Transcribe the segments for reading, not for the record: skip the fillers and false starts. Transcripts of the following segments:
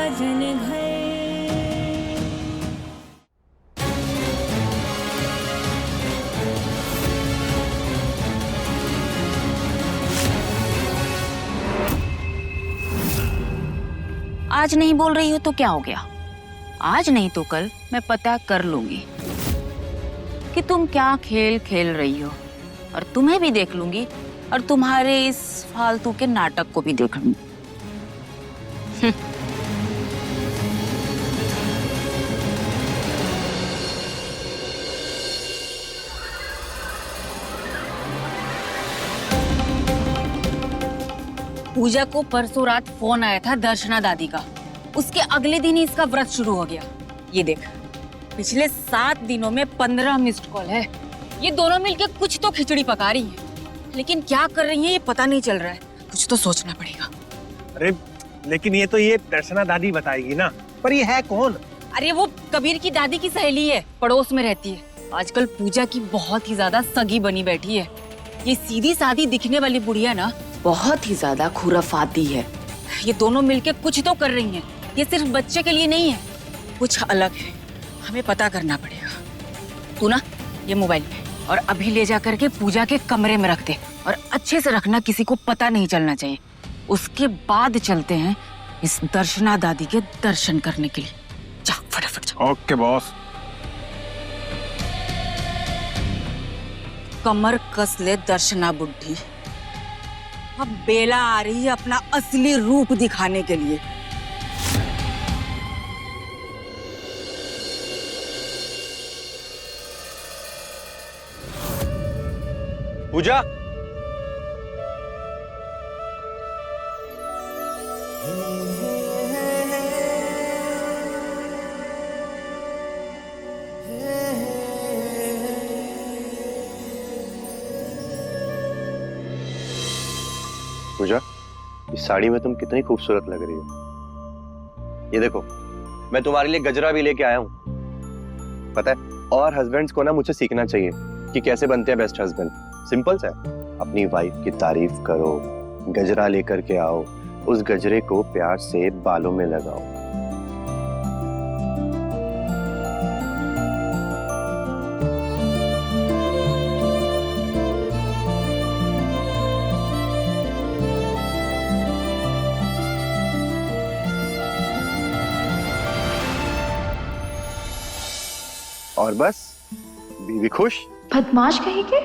साजन घर। आज नहीं बोल रही हो तो क्या हो गया? आज नहीं तो कल मैं पता कर लूंगी कि तुम क्या खेल खेल रही हो, और तुम्हें भी देख लूंगी और तुम्हारे इस फालतू के नाटक को भी देख लूंगी। पूजा को परसों रात फोन आया था दर्शना दादी का। उसके अगले दिन ही इसका व्रत शुरू हो गया। ये देख, पिछले 7 दिनों में 15 मिस्ड कॉल है। ये दोनों मिलके कुछ तो खिचड़ी पका रही हैं, लेकिन क्या कर रही हैं ये पता नहीं चल रहा है। कुछ तो सोचना पड़ेगा। अरे लेकिन ये दर्शना दादी बताएगी ना, पर ये है कौन? अरे वो कबीर की दादी की सहेली है, पड़ोस में रहती है। आजकल पूजा की बहुत ही ज्यादा सगी बनी बैठी है। ये सीधी सादी दिखने वाली बुढ़िया ना बहुत ही ज्यादा खुराफाती है। ये दोनों मिलके कुछ तो कर रही हैं। ये सिर्फ बच्चे के लिए नहीं है, कुछ अलग है। हमें पता करना पड़ेगा। तू ना ये मोबाइल पे और अभी ले जा करके पूजा के कमरे में रख दे, और अच्छे से रखना, किसी को पता नहीं चलना चाहिए। उसके बाद चलते हैं इस दर्शना दादी के दर्शन करने के लिए। जा फटाफट जा। Okay boss. कमर कस ले दर्शना बुड्ढी। अब बेला आ रही है अपना असली रूप दिखाने के लिए। पूजा, पूजा, इस साड़ी में तुम कितनी खूबसूरत लग रही हो। ये देखो, मैं तुम्हारे लिए गजरा भी लेके आया हूँ। पता है, और हस्बैंड्स को ना मुझसे सीखना चाहिए कि कैसे बनते हैं बेस्ट हस्बैंड। सिंपल सा है, अपनी वाइफ की तारीफ करो, गजरा लेकर के आओ, उस गजरे को प्यार से बालों में लगाओ। और बस बीवी खुश। बदमाश कहीं के।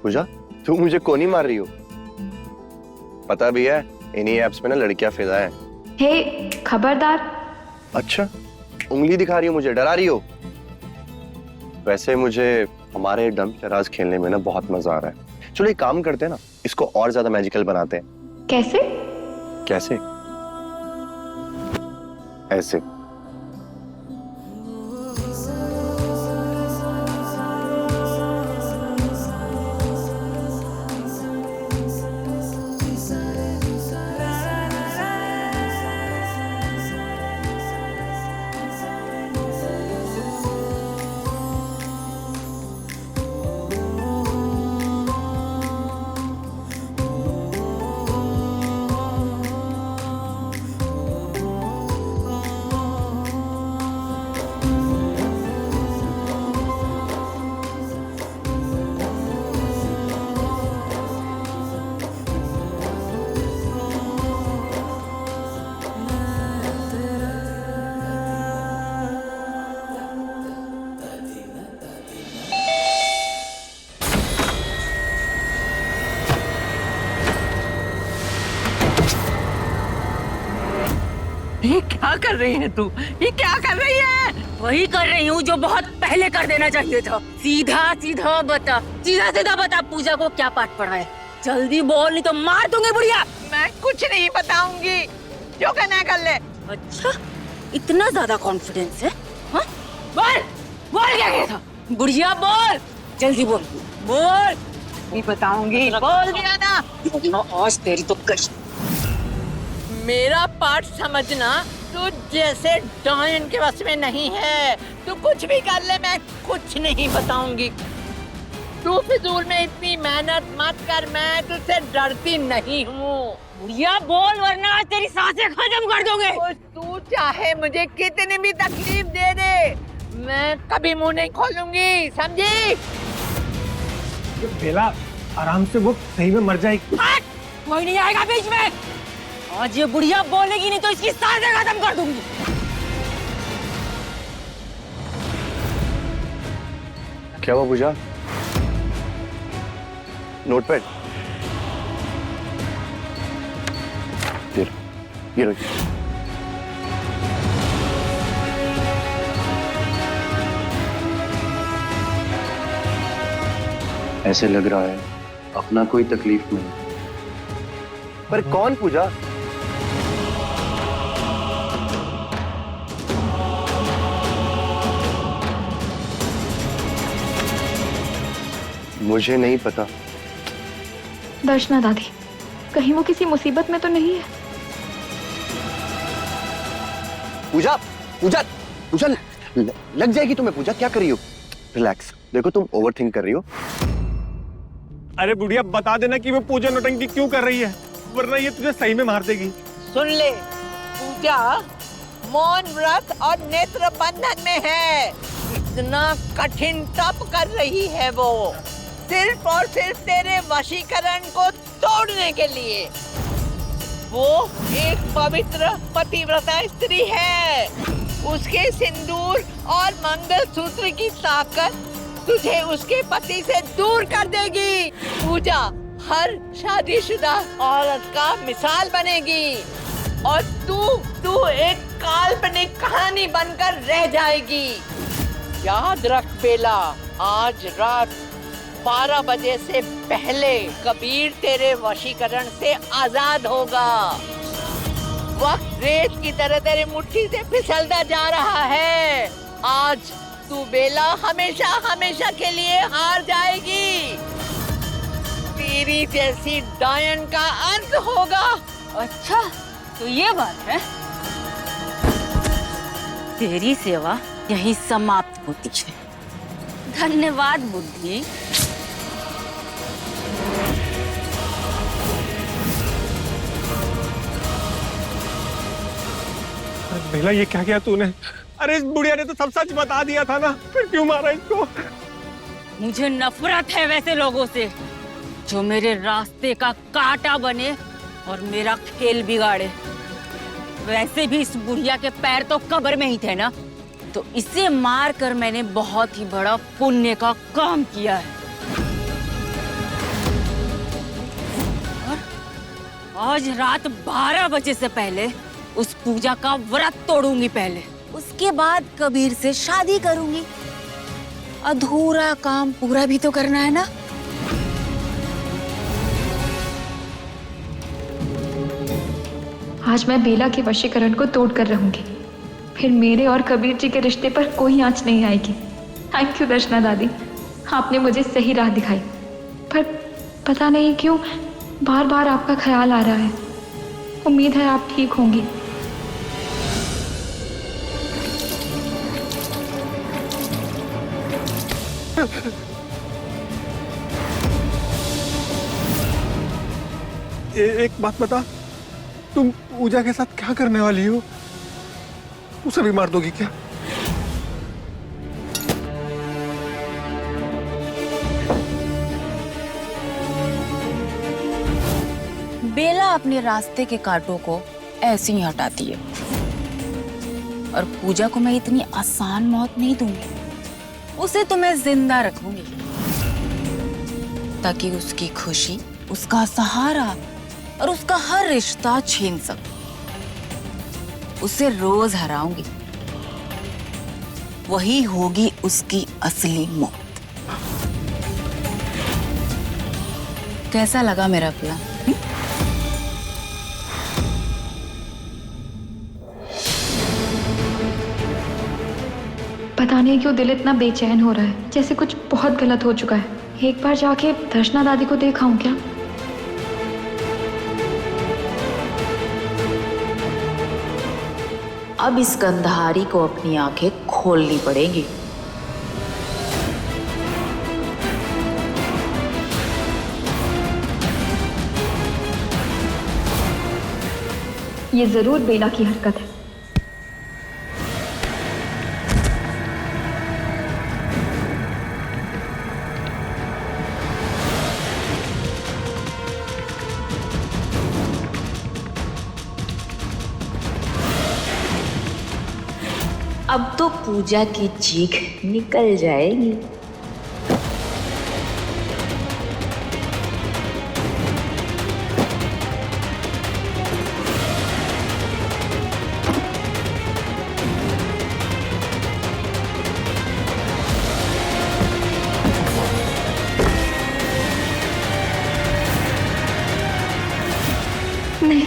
पूजा, तू मुझे कौन ही मार रही हो? पता भी है इन्हीं एप्स पे ना लड़कियां फिदा है। हे खबरदार। अच्छा, उंगली दिखा रही हो मुझे, डरा रही हो? वैसे मुझे हमारे डम शराज खेलने में ना बहुत मजा आ रहा है। चलो एक काम करते हैं ना, इसको और ज्यादा मैजिकल बनाते हैं। कैसे? कैसे? ऐसे। ये क्या कर रही है तू? ये क्या कर रही है? वही कर रही हूँ जो बहुत पहले कर देना चाहिए था। सीधा सीधा बता, सीधा सीधा बता, पूजा को क्या पाठ पढ़ा है? जल्दी बोल, नहीं तो मार दूंगी बुढ़िया। मैं कुछ नहीं बताऊंगी, जो करना है कर ले। अच्छा, इतना ज्यादा कॉन्फिडेंस है? हाँ? बोल, बोल क्या कहा था? बुढ़िया बोल, जल्दी बोल, बोल। नहीं बताऊंगी, बोल दिया ना। आज तेरी तो कश। मेरा पाठ समझना तू जैसे डायन के बस में नहीं है। तू कुछ भी कर ले, मैं कुछ नहीं बताऊंगी। तू फिजूल में इतनी मेहनत मत कर, मैं तुझसे डरती नहीं हूँ। बुढ़िया बोल वरना आज तेरी सांसें खत्म कर दोगे। तू चाहे मुझे कितनी भी तकलीफ दे दे, मैं कभी मुंह नहीं खोलूंगी, समझी? बेला आराम से, वो सही में मर जाएगी। कोई नहीं आएगा बीच में। आज ये बुढ़िया बोलेगी नहीं तो इसकी सांसें खत्म कर दूंगी। क्या हुआ पूजा? नोटपैड ये लो। ऐसे लग रहा है अपना कोई तकलीफ नहीं। पर कौन पूजा? मुझे नहीं पता। दर्शना दादी, कहीं वो किसी मुसीबत में तो नहीं है? पूजा पूजा पूजा लग जाएगी तुम्हें। पूजा क्या कर रही हो? रिलैक्स। देखो तुम ओवरथिंक कर रही हो। अरे बुढ़िया बता देना कि वो पूजा नौटंकी क्यों कर रही है, वरना ये तुझे सही में मार देगी। सुन ले, पूजा मौन व्रत और नेत्र बंधन में है। इतना कठिन तप कर रही है वो, सिर्फ और सिर्फ तेरे वशीकरण को तोड़ने के लिए। वो एक पवित्र पतिव्रता स्त्री है। उसके सिंदूर और मंगलसूत्र की ताकत तुझे उसके पति से दूर कर देगी। पूजा हर शादीशुदा औरत का मिसाल बनेगी और तू एक काल्पनिक कहानी बनकर रह जाएगी। याद रख बेला, आज रात 12 बजे से पहले कबीर तेरे वशीकरण से आजाद होगा। वक्त रेत की तरह तेरे मुट्ठी से फिसलता जा रहा है। आज तू बेला हमेशा हमेशा के लिए हार जाएगी। तेरी जैसी डायन का अंत होगा। अच्छा तो ये बात है। तेरी सेवा यही समाप्त होती है। धन्यवाद बुद्धि। बेला ये क्या किया तूने? अरे इस बुढ़िया ने तो सब सच बता दिया था ना, फिर क्यों मारा इसको? मुझे नफरत है वैसे लोगों से जो मेरे रास्ते का कांटा बने और मेरा खेल बिगाड़े। वैसे भी इस बुढ़िया के पैर तो कब्र में ही थे ना, तो इसे मार कर मैंने बहुत ही बड़ा पुण्य का काम किया है। और आज रात 12 बजे से पहले उस पूजा का व्रत तोड़ूंगी। पहले उसके बाद कबीर से शादी करूंगी। अधूरा काम पूरा भी तो करना है ना। आज मैं बेला के वशीकरण को तोड़ कर रहूंगी, फिर मेरे और कबीर जी के रिश्ते पर कोई आंच नहीं आएगी। थैंक यू दर्शना दादी, आपने मुझे सही राह दिखाई। पर पता नहीं क्यों बार बार आपका ख्याल आ रहा है। उम्मीद है आप ठीक होंगी। एक बात बता, तुम पूजा के साथ क्या करने वाली हो? उसे भी मार दोगी क्या? बेला अपने रास्ते के कांटों को ऐसे ही हटाती है और पूजा को मैं इतनी आसान मौत नहीं दूंगी। उसे तो मैं जिंदा रखूंगी ताकि उसकी खुशी, उसका सहारा और उसका हर रिश्ता छीन सकूं। उसे रोज हराऊंगी, वही होगी उसकी असली मौत। कैसा लगा मेरा प्लान? पता नहीं क्यों दिल इतना बेचैन हो रहा है, जैसे कुछ बहुत गलत हो चुका है। एक बार जाके दर्शना दादी को देखाऊं क्या? अब इस गंधारी को अपनी आंखें खोलनी पड़ेगी। ये जरूर बेला की हरकत है। अब तो पूजा की चीख निकल जाएगी। नहीं,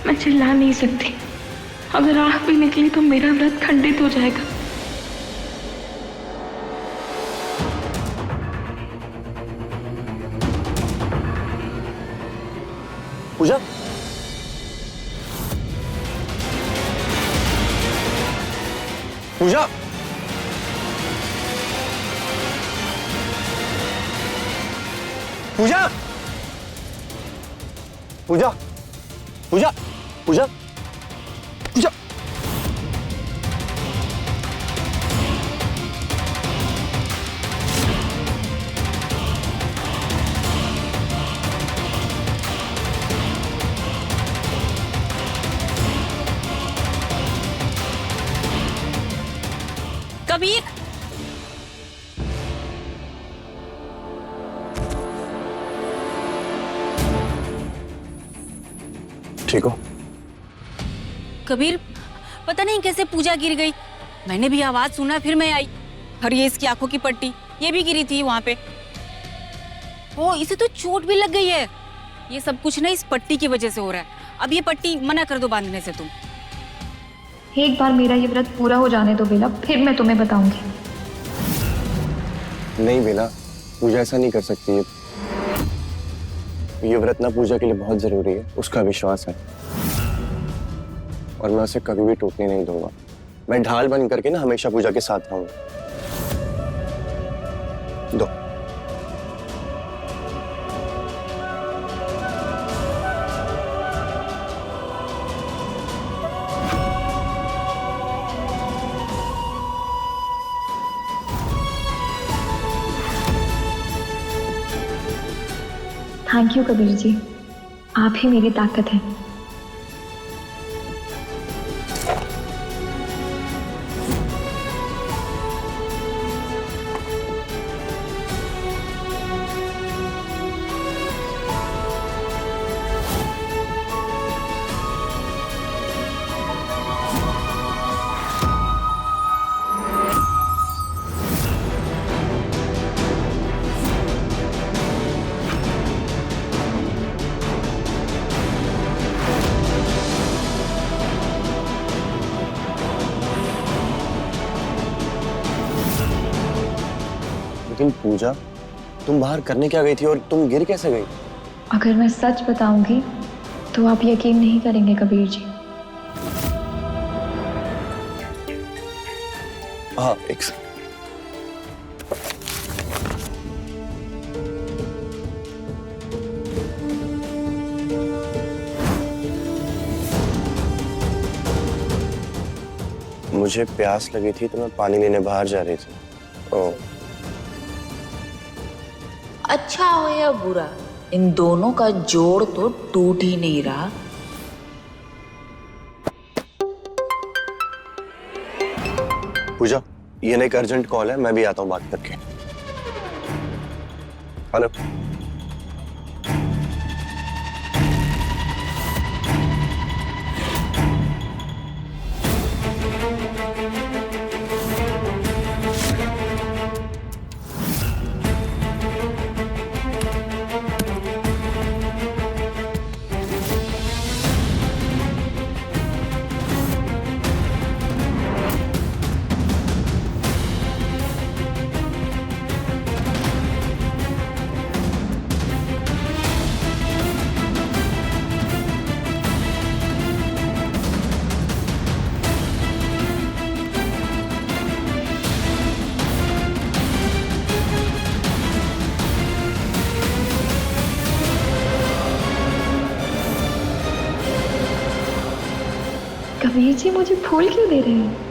मैं चिल्ला नहीं सकती। अगर आग भी निकली तो मेरा व्रत खंडित हो जाएगा। पूजा, पूजा, पूजा, पूजा, पूजा, पूजा, पूजा। कबीर, ठीक हो? कबीर, पता नहीं कैसे पूजा गिर गई। मैंने भी आवाज सुना, फिर मैं आई। और ये इसकी आंखों की पट्टी, ये भी गिरी थी वहां पे। ओ, इसे तो चोट भी लग गई है। ये सब कुछ ना इस पट्टी की वजह से हो रहा है। अब ये पट्टी मना कर दो बांधने से तुम। एक बार मेरा ये व्रत पूरा हो जाने दो बेला, फिर मैं तुम्हें बताऊंगी। नहीं बेला, पूजा ऐसा नहीं कर सकती है। ये व्रत ना पूजा के लिए बहुत जरूरी है, उसका विश्वास है और मैं उसे कभी भी टूटने नहीं दूंगा। मैं ढाल बन करके ना हमेशा पूजा के साथ रहूंगा। दो। थैंक यू कबीर जी, आप ही मेरी ताकत हैं। लेकिन पूजा, तुम बाहर करने क्या गई थी और तुम गिर कैसे गई? अगर मैं सच बताऊंगी तो आप यकीन नहीं करेंगे कबीर जी। हाँ, एक सेकंड। मुझे प्यास लगी थी तो मैं पानी लेने बाहर जा रही थी। ओह, अच्छा हो या बुरा, इन दोनों का जोड़ तो टूट ही नहीं रहा। पूजा, ये ना एक अर्जेंट कॉल है, मैं भी आता हूँ बात करके। हेलो। कबीर जी मुझे फूल क्यों दे रहे हैं?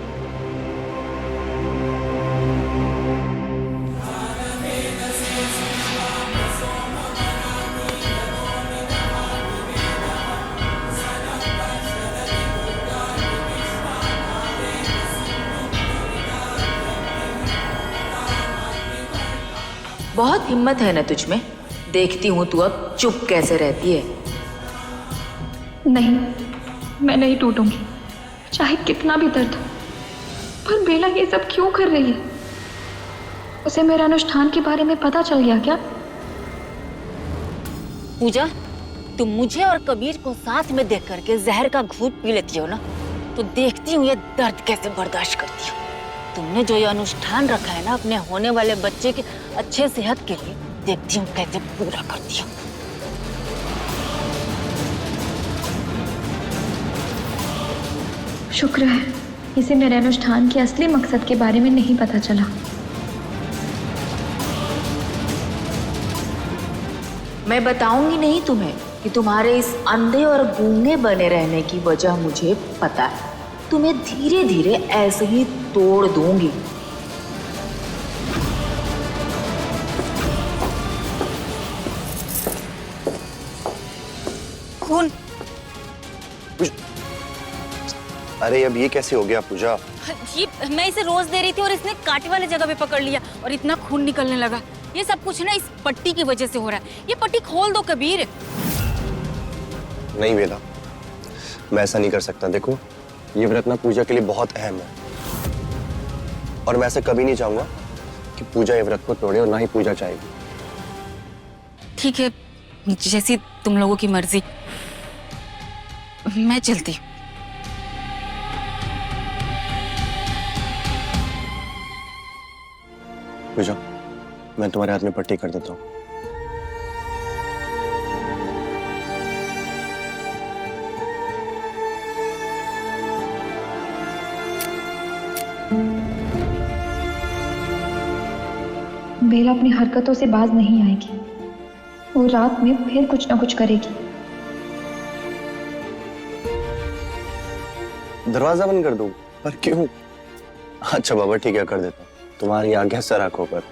बहुत हिम्मत है ना तुझ में। देखती हूँ तू अब चुप कैसे रहती है। नहीं, मैं नहीं टूटूंगी, चाहे कितना भी दर्द हो। पर बेला ये सब क्यों कर रही है? उसे मेरे अनुष्ठान के बारे में पता चल गया क्या? पूजा, तुम मुझे और कबीर को साथ में देख करके जहर का घूंट पी लेती हो ना, तो देखती हूँ ये दर्द कैसे बर्दाश्त करती हो। तुमने जो ये अनुष्ठान रखा है ना अपने होने वाले बच्चे के अच्छे सेहत के लिए, देखती हूँ कैसे पूरा करती हो। शुक्र है इसे मेरे अनुष्ठान के असली मकसद के बारे में नहीं पता चला। मैं बताऊंगी नहीं तुम्हें कि तुम्हारे इस अंधे और गूंगे बने रहने की वजह मुझे पता है। तुम्हें धीरे धीरे ऐसे ही तोड़ दूंगी। खून। अरे अब ये कैसे हो गया पूजा? ये मैं इसे रोज दे रही थी और इसने कांटे वाली जगह पे पकड़ लिया और इतना खून निकलने लगा। ये सब कुछ ना इस पट्टी की वजह से हो रहा है। ये पट्टी खोल दो कबीर। नहीं बेला, मैं ऐसा नहीं कर सकता। देखो, ये व्रत ना पूजा के लिए बहुत अहम है और मैं ऐसा कभी नहीं चाहूंगा कि पूजा ये व्रत को तोड़े और ना ही पूजा चाहेगी। ठीक है, जैसी तुम लोगों की मर्जी। मैं चलती हूँ। पूजा, मैं तुम्हारे हाथ में पट्टी कर देता हूँ। बेला अपनी हरकतों से बाज नहीं आएगी। वो रात में फिर कुछ ना कुछ करेगी। दरवाजा बंद कर दूं? पर क्यों? अच्छा बाबा, ठीक है, कर देता हूँ। तुम्हारी आज्ञा सर आंखों पर।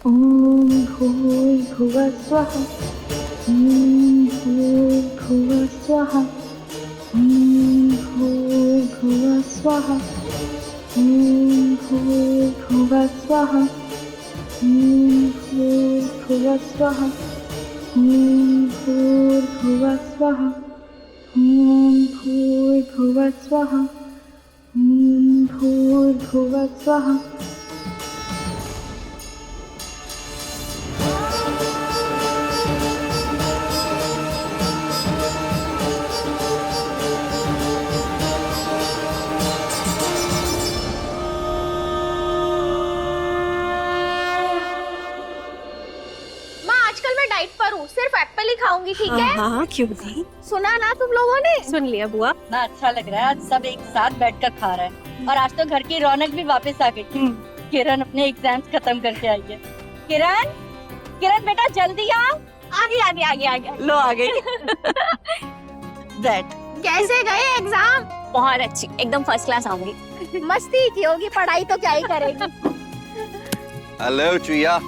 ओम भूर्भुवः स्वः। ओम भूर्भुवः स्वः। ओम भूर्भुवः स्वः। ओम भूर्भुवः स्वः। ओम भूर्भुवः स्वः। ओम भूर्भुवः स्वः। ओम भूर्भुवः स्वः। ओम भूर्भुवः स्वः। सिर्फ एप्पल ही खाऊंगी, ठीक है? हाँ, क्यों नहीं? सुना ना तुम लोगों ने? सुन लिया बुआ। ना अच्छा लग रहा है, आज सब एक साथ बैठकर खा रहे हैं और आज तो घर की रौनक भी वापस आ गई। किरण अपने एग्जाम्स खत्म करके आई है। किरण, किरण बेटा जल्दी आ। आगे आगे आगे आगे। लो आ गई। बैठ। कैसे गए एग्जाम? बहुत अच्छी, एकदम फर्स्ट क्लास आऊंगी। मस्ती की होगी, पढ़ाई तो क्या ही करेगी। हेलो चुया।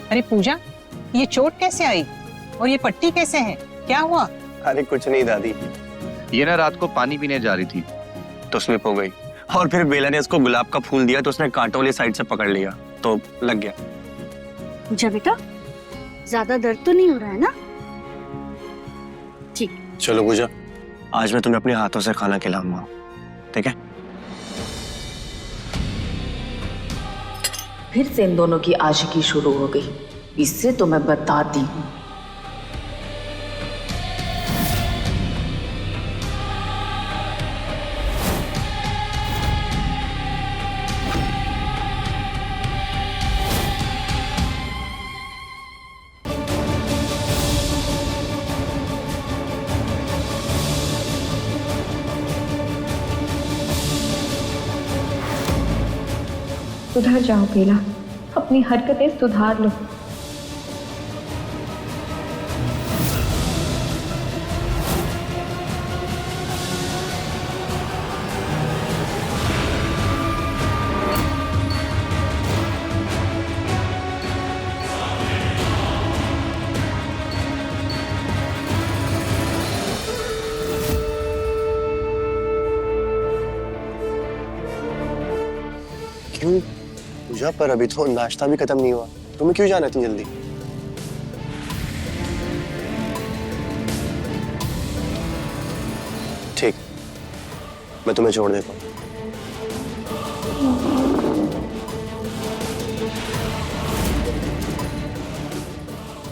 अरे पूजा, ये चोट कैसे आई और ये पट्टी कैसे है? क्या हुआ? अरे कुछ नहीं दादी, ये ना रात को पानी पीने जा रही थी तो स्लिप हो गई और फिर बेला ने उसको गुलाब का फूल दिया तो उसने कांटों वाली साइड से पकड़ लिया तो लग गया। पूजा बेटा, ज्यादा दर्द तो नहीं हो रहा है ना? ठीक। चलो पूजा, आज मैं तुम्हें अपने हाथों से खाना खिलाऊंगा, ठीक है? फिर से इन दोनों की आशिकी शुरू हो गई। इससे तो मैं बताती हूँ। सुधर जाओ बेला, अपनी हरकतें सुधार लो। क्यों पूजा, पर अभी तो नाश्ता भी खत्म नहीं हुआ, तुम्हें क्यों जाना इतनी जल्दी? ठीक, मैं तुम्हें छोड़ देता हूँ।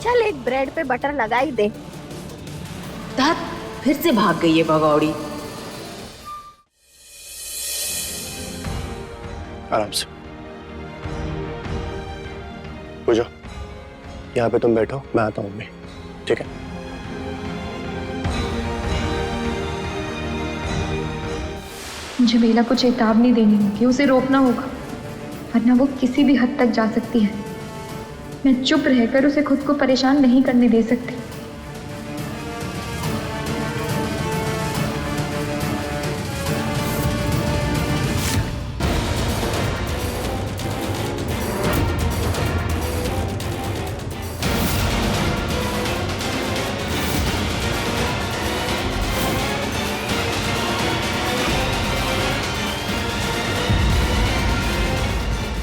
चल एक ब्रेड पे बटर लगा ही दे। धत, फिर से भाग गई है भगौड़ी। आराम से। पूजा, यहाँ पे तुम बैठो, मैं आता हूँ अभी, ठीक है? मुझे बेला को चेतावनी देनी होगी, उसे रोकना होगा, वरना वो किसी भी हद तक जा सकती है। मैं चुप रहकर उसे खुद को परेशान नहीं करने दे सकती।